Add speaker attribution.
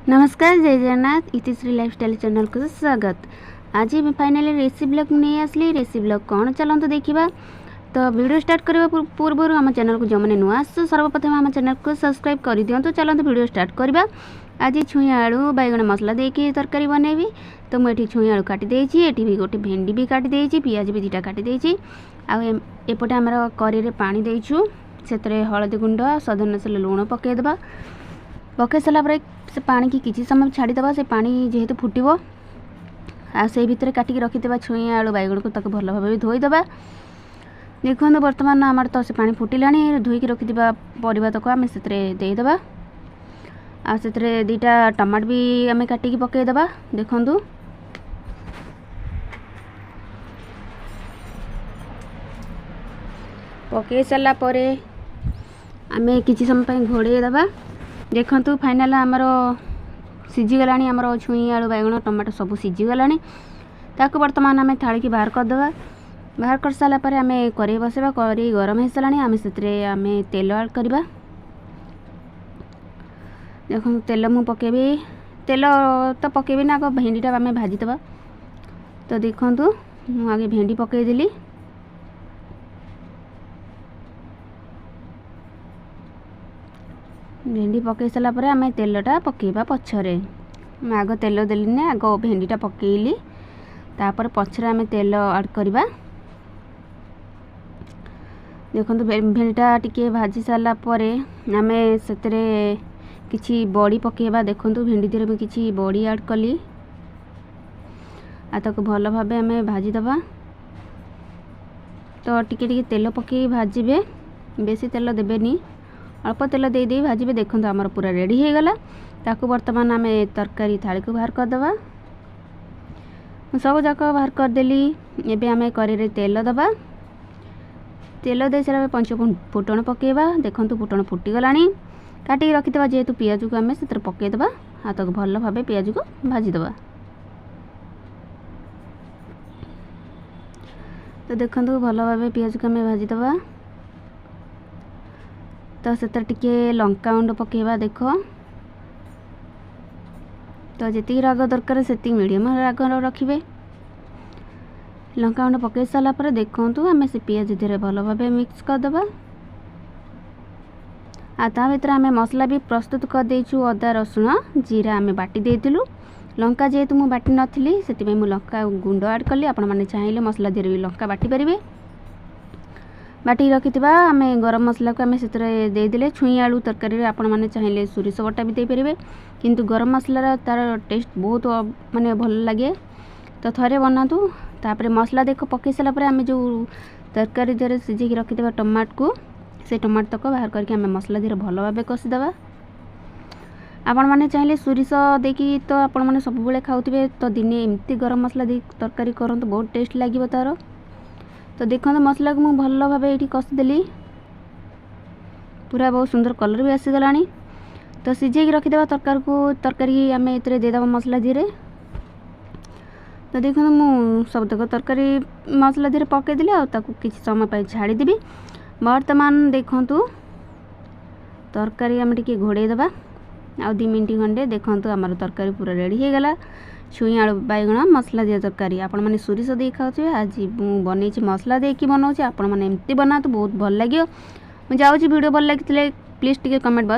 Speaker 1: नमस्कार, जय Jagannath. इतिश्री lifestyle channel को स्वागत। आज मैं फाइनली रेसिपी ब्लॉग नहीं आसली। रेसिपी ब्लॉग कौन चलते देखा। तो वीडियो स्टार्ट करने पूर्व आम चैनल को जो मैंने नुआ आस सर्वप्रथम आम चैनल को सब्सक्राइब कर दिंतु। चलते वीडियो स्टार्ट करवा। आज छुई आलू बैगण मसला देकी तरकारी बनैबी। तो मुझे छुई आलू काटिदे ये भी गोटे भेंडी भी काटिदे पियाज भी दुटा काटिदे। आउटे आम करी पानी देचु से हलदी गुंड स्वाद अनुसार लुण पकईदे। पकई सारापर से पानी की किसी समय छाड़ीदे। से पानी जेहेतु फुटब से भितर काटिक रखिदा छुई आलू बैगण को भल भाव धोईदे। देखो बर्तमान आम तो से पानी फुटिला धोईकी रखिदा परिवा तक आम से देदेबा। से दुटा टमाटो भी आम काटिकी पकईदे। देखु पकई सारापर आम किसी समय घोड़ेदेबा। देखु फाइनाल आमर सीझीगला आमर छुई आलू बैगण टमाटो सब सीझीगला। ताकू बर्तमान आम थाली की बाहर करदे। बाहर कर सारापर आम कड़े बसवा। कड़े गरम हो सारा आम से आम तेल ऐड करवा। देखो तेल मु पकेबी। तेल तो पकेबी ना, आग भेंडीटा आम भाजीदे। तो देखु मु आगे भेंडी पकईदेली। भेंडी पकई सारापर आम तेलटा पकेबा पछरे। आग तेल देली आग भेंडीटा पकईली। तापर पछरे आम तेल ऐड करवा। देखो भेंडीटा टिके भाजी सारापर आम से किछि बड़ी पकेबा। देखो भेंडी देहरे भी किछि बड़ी ऐड कली। ताको भल भाव आम भाजीदे। तो टिके टिके तेल पकई भाजबे, बेसी तेल देबेनी, अल्प तेल दे दे भाजबे। देखो आमर पूरा रेडी हो गला। ताकू बर्तमान आम तरकारी थाली को बाहर करदे। सब जाक बाहर करदेली। एबे आम कड़े तेल दबा। तेल दे सारा पंच फुटण पकेबा। देखो फुटण फुटीगला। काटिक रखिदा जेहेतु पियाज को आम से पकईदे। हाथ को भल भाव पियाज को भाजीदे। तो देखो भल भाव पियाज को आम भाजीदे। तो से टिके लंका गुंड पकेबा। देख तो जी राग दरकार से मीडियम राग रखिए। लंका गुंड पकई सारापर देखु आम से पियाज धीरे भल भाव मिक्स करदे। ता भर आम मसला भी प्रस्तुत करदेचु। अदा रसुण जीरा आम बाटी देलु। लंका जेहेतु मुझे बाटी नी से लंका गुंड ऐड कली। आपण मैंने चाहिए मसला धीरे भी लंका बाटी पारे। बाटी रखिथिबा आम गरम मसला को आम से देदेले। छुई आलू तरकारी आपण मैंने चाहिए सोरिष बटा भी देपारे। किंतु गरम मसलार तार टेस्ट बहुत माने भल लगे। तो थरे बनातु। तापर मसला देख पकई सारापर आम जो तरकारी देहरे सिझेकी रखिथिबा टमाटो को से टमाटो तक बाहर करके आम मसला धीरे भल भाव कषिदेबा। आपण मैंने चाहिए सोरिष देकी तो आपण मैंने सब बेले खाऊे। तो दिने एमती गरम मसला दे तरकारी करंतु बहुत टेस्ट लगे तार। तो देखो मसला को मुझे भल भाव ये कषिदेली। पूरा बहुत सुंदर कलर भी आसीगला। तो सिझेकी रखिदेबा तरकारी आम ये देदेबा मसला धीरे। तो देखो मु सबतक तरकारी मसला धीरे पकईदेली। किसी समय छाड़ीदेवी। बर्तमान देखु तरकारी आम टिके घोड़ेदेबा। आ 2 मिनट खंडे देखो आमर तरकारी पूरा रेडी हो गला। छुई आलू बैगण मसला दिया तरकारी। आपण मैंने सोरिष दे खाऊे। आज बनई मसला देकी बनाऊँ। आपण मैंने एमती बनातु बहुत भल लगे। मुझे वीडियो भल लगी प्लीज टिके कमेंट बॉक्स